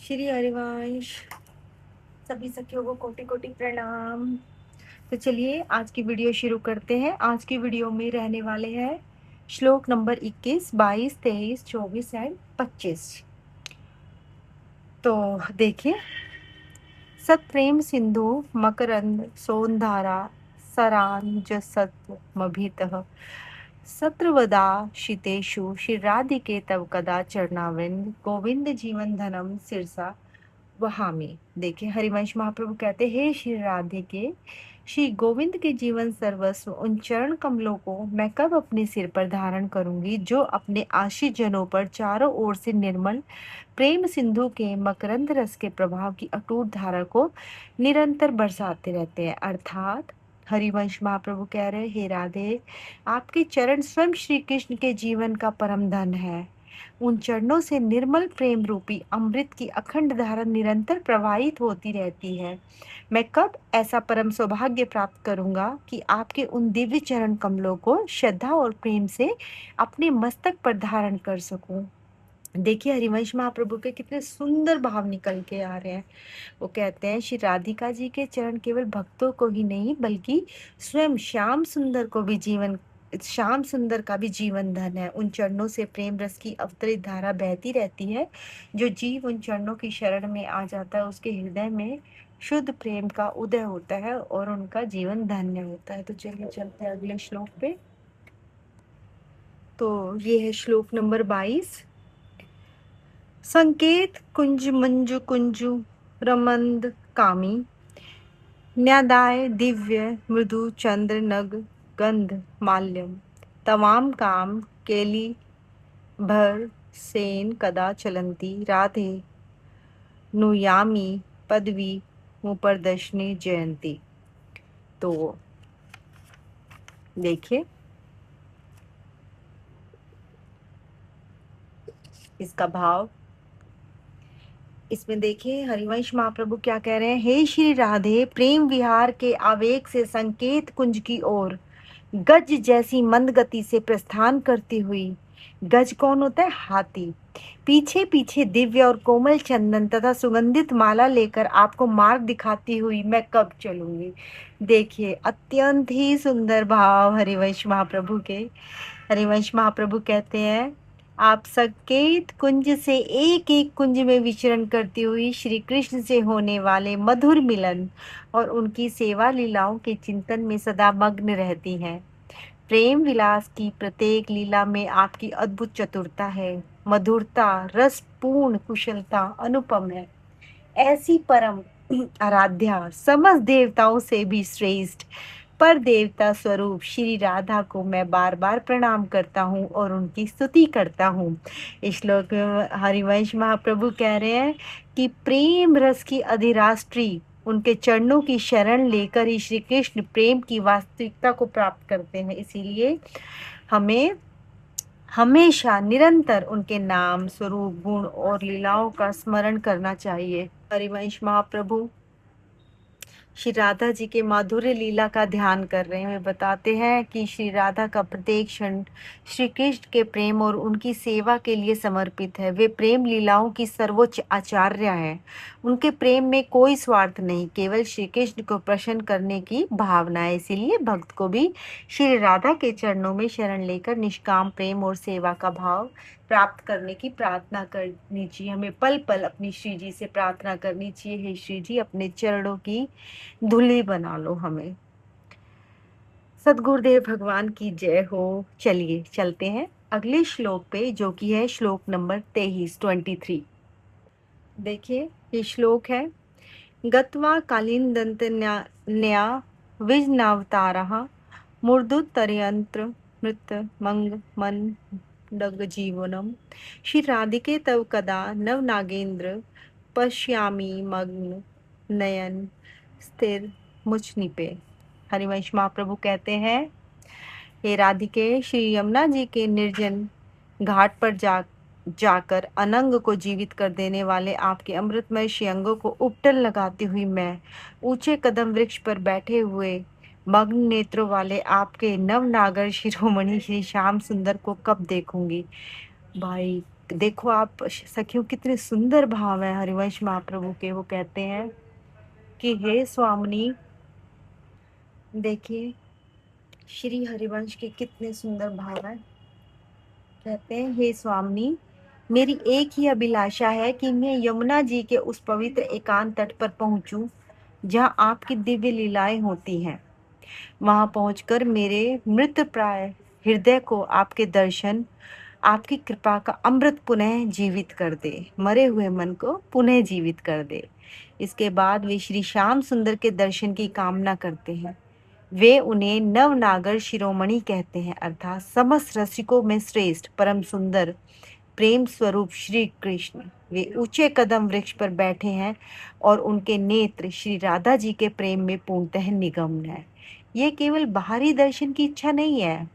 श्री हरिवंश। सभी सखियों को कोटि कोटि प्रणाम। तो चलिए आज की वीडियो शुरू करते हैं। आज की वीडियो में रहने वाले हैं श्लोक नंबर 21, 22, 23, 24 एंड 25। तो देखिए, सत्प्रेम सिंधु मकरंद सोनधारा सरांजसत्मभितः सत्रवदाशितेषु श्रीराधिके तव कदा चरणाविंद गोविंद जीवन धनम सिरसा वहामी। देखिए, हरिवंश महाप्रभु कहते, हे श्री राधे के श्री गोविंद के जीवन सर्वस्व उन चरण कमलों को मैं कब अपने सिर पर धारण करूंगी जो अपने आश्रित जनों पर चारों ओर से निर्मल प्रेम सिंधु के मकरंद रस के प्रभाव की अटूट धारा को निरंतर बरसाते रहते हैं। अर्थात हरिवंश महाप्रभु कह रहे, हे राधे, आपके चरण स्वयं श्री कृष्ण के जीवन का परम धन है। उन चरणों से निर्मल प्रेम रूपी अमृत की अखंड धारा निरंतर प्रवाहित होती रहती है। मैं कब ऐसा परम सौभाग्य प्राप्त करूंगा कि आपके उन दिव्य चरण कमलों को श्रद्धा और प्रेम से अपने मस्तक पर धारण कर सकूं। देखिए, हरिवंश महाप्रभु के कितने सुंदर भाव निकल के आ रहे हैं। वो कहते हैं, श्री राधिका जी के चरण केवल भक्तों को ही नहीं बल्कि स्वयं श्याम सुंदर का भी जीवन धन है। उन चरणों से प्रेम रस की अवतरित धारा बहती रहती है। जो जीव उन चरणों की शरण में आ जाता है उसके हृदय में शुद्ध प्रेम का उदय होता है और उनका जीवन धन्य होता है। तो चलिए चलते हैं अगले श्लोक पे। तो ये है श्लोक नंबर 22। संकेत कुंज मंजु कुंजु रमंद कामी न्यादाय दिव्य मृदु चंद्र नग गंध माल्यम तमाम काम केली भर सेन कदा चलंती राधे नुयामी पदवी मुप्रदर्शनी जयंती। तो देखिए इसका भाव, इसमें देखिए हरिवंश महाप्रभु क्या कह रहे हैं। हे श्री राधे, प्रेम विहार के आवेग से संकेत कुंज की ओर गज जैसी मंद गति से प्रस्थान करती हुई, गज कौन होता है? हाथी। पीछे पीछे दिव्य और कोमल चंदन तथा सुगंधित माला लेकर आपको मार्ग दिखाती हुई मैं कब चलूंगी। देखिए, अत्यंत ही सुंदर भाव हरिवंश महाप्रभु के। हरिवंश महाप्रभु कहते हैं, आप संकेत कुंज से एक एक कुंज में विचरण करती हुई श्री कृष्ण से होने वाले मधुर मिलन और उनकी सेवा लीलाओं के चिंतन में सदा मग्न रहती हैं। प्रेम विलास की प्रत्येक लीला में आपकी अद्भुत चतुरता है, मधुरता, रसपूर्ण कुशलता अनुपम है। ऐसी परम आराध्या, समस्त देवताओं से भी श्रेष्ठ पर देवता स्वरूप श्री राधा को मैं बार बार प्रणाम करता हूँ और उनकी स्तुति करता हूँ। इस श्लोक में हरिवंश महाप्रभु कह रहे हैं कि प्रेम रस की अधिराष्ट्री उनके चरणों की शरण लेकर ही श्री कृष्ण प्रेम की वास्तविकता को प्राप्त करते हैं। इसीलिए हमें हमेशा निरंतर उनके नाम, स्वरूप, गुण और लीलाओं का स्मरण करना चाहिए। हरिवंश महाप्रभु श्री राधा जी के माधुर्य लीला का ध्यान कर रहे हैं। वे बताते हैं कि श्री राधा का प्रत्येक क्षण श्री कृष्ण के प्रेम और उनकी सेवा के लिए समर्पित है। वे प्रेम लीलाओं की सर्वोच्च आचार्य हैं। उनके प्रेम में कोई स्वार्थ नहीं, केवल श्री कृष्ण को प्रसन्न करने की भावना है। इसीलिए भक्त को भी श्री राधा के चरणों में शरण लेकर निष्काम प्रेम और सेवा का भाव प्राप्त करने की प्रार्थना करनी चाहिए। हमें पल पल अपनी श्री जी से प्रार्थना करनी चाहिए, हे श्री जी, अपने चरणों की धूली बना लो हमें। सदगुरुदेव भगवान की जय हो। चलिए चलते हैं अगले श्लोक पे, जो कि है श्लोक नंबर 23। देखिए, ये श्लोक है, गत्वा कालिंदंत न्या विजनावतारः मूर्धुतरयंत्र मृत मंग मन डग जीवनम श्री राधिके तव कदा नव नागेंद्र पश्यामी मग्न नयन स्थिर मुझ निपे। हरिवंश महाप्रभु कहते हैं, हे राधिके, श्री यमुना जी के निर्जन घाट पर जाकर अनंग को जीवित कर देने वाले आपके अमृतमय श्रीअंगों को उपटन लगाती हुई मैं ऊंचे कदम वृक्ष पर बैठे हुए मग्न नेत्रों वाले आपके नवनागर शिरोमणि श्री श्याम सुंदर को कब देखूंगी। भाई, देखो आप सखियों कितने सुंदर भाव है हरिवंश महाप्रभु के। वो कहते हैं कि हे स्वामिनी, देखिए श्री हरिवंश के कितने सुंदर भाव है। कहते हैं हे स्वामिनी, मेरी एक ही अभिलाषा है कि मैं यमुना जी के उस पवित्र एकांत तट पर पहुंचूं जहां आपकी दिव्य लीलाएं होती हैं। वहां पहुंचकर मेरे मृत प्राय हृदय को आपके दर्शन, आपकी कृपा का अमृत पुनः जीवित कर दे, मरे हुए मन को पुनः जीवित कर दे। इसके बाद वे श्री श्याम सुंदर के दर्शन की कामना करते हैं। वे उन्हें नवनागर शिरोमणि कहते हैं, अर्थात समस्त रसिकों में श्रेष्ठ परम सुंदर प्रेम स्वरूप श्री कृष्ण। वे ऊंचे कदम वृक्ष पर बैठे हैं और उनके नेत्र श्री राधा जी के प्रेम में पूर्णतः निगम्य है। ये केवल बाहरी दर्शन की इच्छा नहीं है,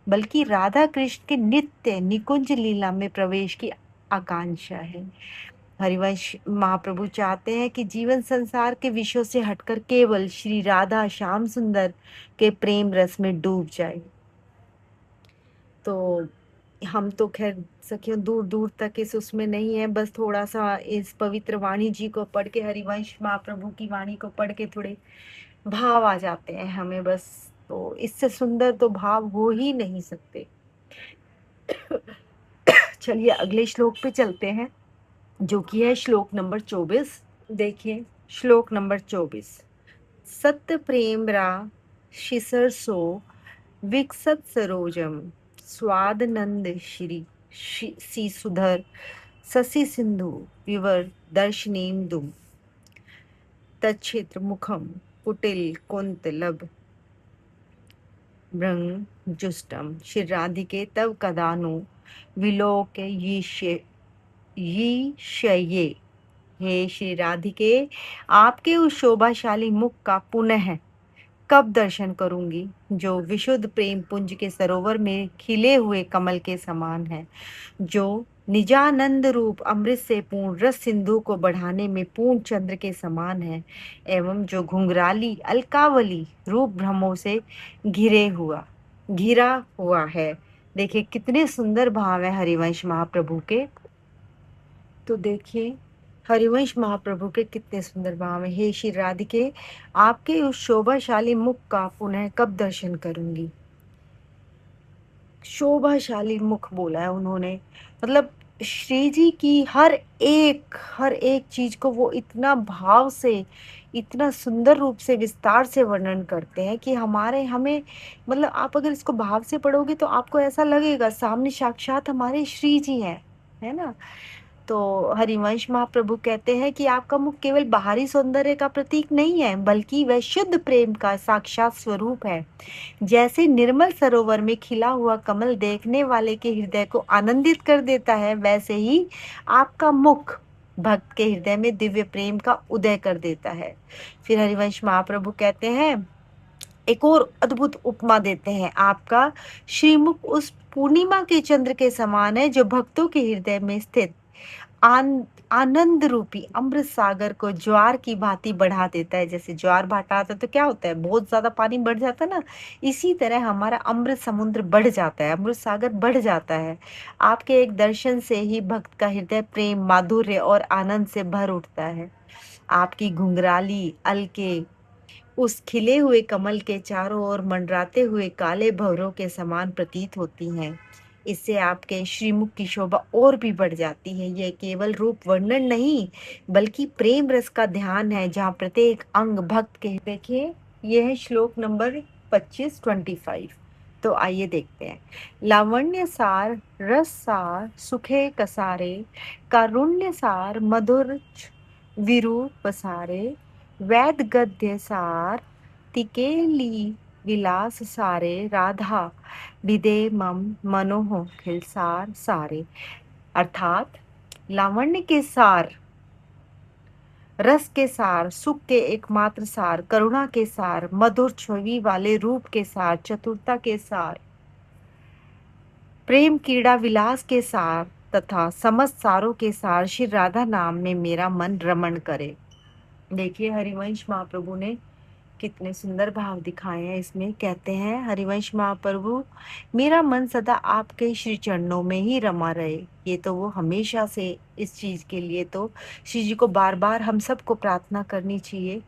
बल्कि राधा कृष्ण के नित्य निकुंज लीला में प्रवेश की आकांक्षा है। हरिवंश महाप्रभु चाहते हैं कि जीवन संसार के विषयों से हटकर केवल श्री राधा श्याम सुंदर के प्रेम रस में डूब जाए। तो हम तो खैर सखियों दूर दूर तक इस उसमें नहीं है, बस थोड़ा सा इस पवित्र वाणी जी को पढ़ के, हरिवंश महाप्रभु की वाणी को पढ़ के थोड़े भाव आ जाते हैं हमें बस। तो इससे सुंदर तो भाव हो ही नहीं सकते। चलिए अगले श्लोक पे चलते हैं, जो कि है श्लोक नंबर 24। देखिए श्लोक नंबर 24। सत्य प्रेम रा शिसर सो विकसत सरोजम स्वादनंद श्री सी सुधर ससी सिंधु विवर दर्शनीम दुम तच्छेत्र मुखम कुटिल कुंत लब भृंग जुष्टम श्री राधिके तव कदानु विलोक यीशये। हे श्री राधिके, आपके उस शोभाशाली मुख का पुनः कब दर्शन करूंगी, जो विशुद्ध प्रेम पुंज के सरोवर में खिले हुए कमल के समान है, जो निजानंद रूप अमृत से पूर्ण रस सिंधु को बढ़ाने में पूर्ण चंद्र के समान है, एवं जो घुंघराली अलकावली रूप भ्रमों से घिरा हुआ है। देखिए कितने सुंदर भाव है हरिवंश महाप्रभु के। तो देखिए हरिवंश महाप्रभु के कितने सुंदर भाव है। हे श्री राधिके, आपके उस शोभाशाली मुख का पुनः कब दर्शन करूंगी। शोभाशाली मुख बोला है उन्होंने, मतलब श्री जी की हर एक चीज को वो इतना भाव से, इतना सुंदर रूप से विस्तार से वर्णन करते हैं कि हमें मतलब आप अगर इसको भाव से पढ़ोगे तो आपको ऐसा लगेगा सामने साक्षात हमारे श्री जी हैं, है ना। तो हरिवंश महाप्रभु कहते हैं कि आपका मुख केवल बाहरी सौंदर्य का प्रतीक नहीं है, बल्कि वह शुद्ध प्रेम का साक्षात स्वरूप है। जैसे निर्मल सरोवर में खिला हुआ कमल देखने वाले के हृदय को आनंदित कर देता है, वैसे ही आपका मुख भक्त के हृदय में दिव्य प्रेम का उदय कर देता है। फिर हरिवंश महाप्रभु कहते हैं, एक और अद्भुत उपमा देते हैं, आपका श्रीमुख उस पूर्णिमा के चंद्र के समान है, जो भक्तों के हृदय में स्थित आनंद रूपी अमृत सागर को ज्वार की भांति बढ़ा देता है। जैसे ज्वार भाटा आता है तो क्या होता है, बहुत ज्यादा पानी बढ़ जाता है ना, इसी तरह हमारा अमृत समुद्र बढ़ जाता है, अमृत सागर बढ़ जाता है। आपके एक दर्शन से ही भक्त का हृदय प्रेम, माधुर्य और आनंद से भर उठता है। आपकी घुंघराली अलके उस खिले हुए कमल के चारों ओर मंडराते हुए काले भंवरों के समान प्रतीत होती हैं। इससे आपके श्रीमुख की शोभा और भी बढ़ जाती है। यह केवल रूप वर्णन नहीं, बल्कि प्रेम रस का ध्यान है, जहाँ प्रत्येक अंग भक्त के। देखिए यह है श्लोक नंबर 25। तो आइए देखते हैं। लावण्य सार रस सार सुखे कसारे, कारुण्य सार मधुर विरूप सारे, वैद गद्य सार तिकेली विलास सारे, राधा विदे मम मनोह खिलसार सारे। अर्थात लावण्य के सार, रस के सार, सुख के एकमात्र सार, करुणा के सार, मधुर छवि वाले रूप के सार, चतुरता के सार, प्रेम क्रीड़ा विलास के सार तथा समस्त सारों के सार श्री राधा नाम में मेरा मन रमण करे। देखिए हरिवंश महाप्रभु ने कितने सुंदर भाव दिखाए हैं इसमें। कहते हैं हरिवंश महाप्रभु, मेरा मन सदा आपके श्री चरणों में ही रमा रहे। ये तो वो हमेशा से इस चीज के लिए तो श्री जी को बार बार हम सबको प्रार्थना करनी चाहिए।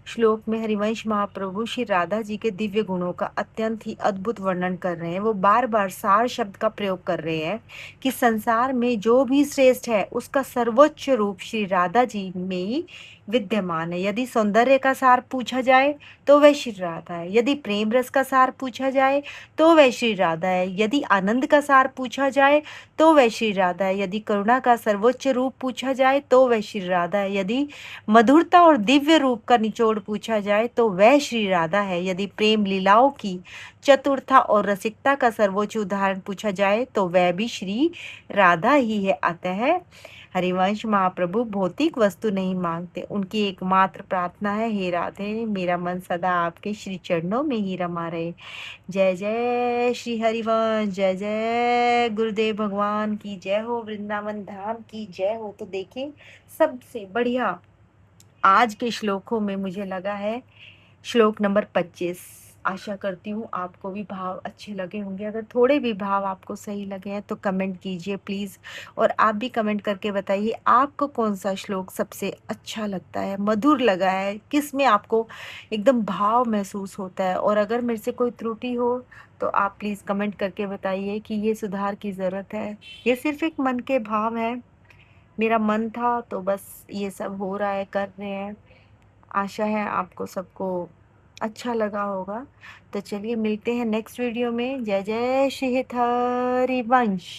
श्लोक में हरिवंश महाप्रभु श्री राधा जी के दिव्य गुणों का अत्यंत ही अद्भुत वर्णन कर रहे हैं। वो बार बार सार शब्द का प्रयोग कर रहे हैं कि संसार में जो भी श्रेष्ठ है उसका सर्वोच्च रूप श्री राधा जी में ही विद्यमान है। यदि सौंदर्य का सार पूछा जाए तो वह श्री राधा है, यदि प्रेम रस का सार पूछा जाए तो वह श्री राधा है, यदि आनंद का सार पूछा जाए तो वह श्री राधा है, यदि करुणा का सर्वोच्च रूप पूछा जाए तो वह श्री राधा है, यदि मधुरता और दिव्य रूप का निचोड़ पूछा जाए तो वह श्री राधा है, यदि प्रेम लीलाओं की चतुरता और रसिकता का सर्वोच्च उदाहरण पूछा जाए तो वह भी श्री राधा ही है। अतः हरिवंश महाप्रभु भौतिक वस्तु नहीं मांगते, उनकी एकमात्र प्रार्थना है, हे राधे मेरा मन सदा आपके श्री चरणों में ही रमा रहे। जय जय श्री हरिवंश, जय जय गुरुदेव भगवान की जय हो, वृंदावन धाम की जय हो। तो देखिए सबसे बढ़िया आज के श्लोकों में मुझे लगा है श्लोक नंबर 25। आशा करती हूँ आपको भी भाव अच्छे लगे होंगे। अगर थोड़े भी भाव आपको सही लगे हैं तो कमेंट कीजिए प्लीज़। और आप भी कमेंट करके बताइए आपको कौन सा श्लोक सबसे अच्छा लगता है, मधुर लगा है, किस में आपको एकदम भाव महसूस होता है। और अगर मेरे से कोई त्रुटि हो तो आप प्लीज़ कमेंट करके बताइए कि ये सुधार की ज़रूरत है। ये सिर्फ एक मन के भाव है, मेरा मन था तो बस ये सब हो रहा है, कर रहे हैं। आशा है आपको सबको अच्छा लगा होगा। तो चलिए मिलते हैं नेक्स्ट वीडियो में। जय जय श्री हरिवंश।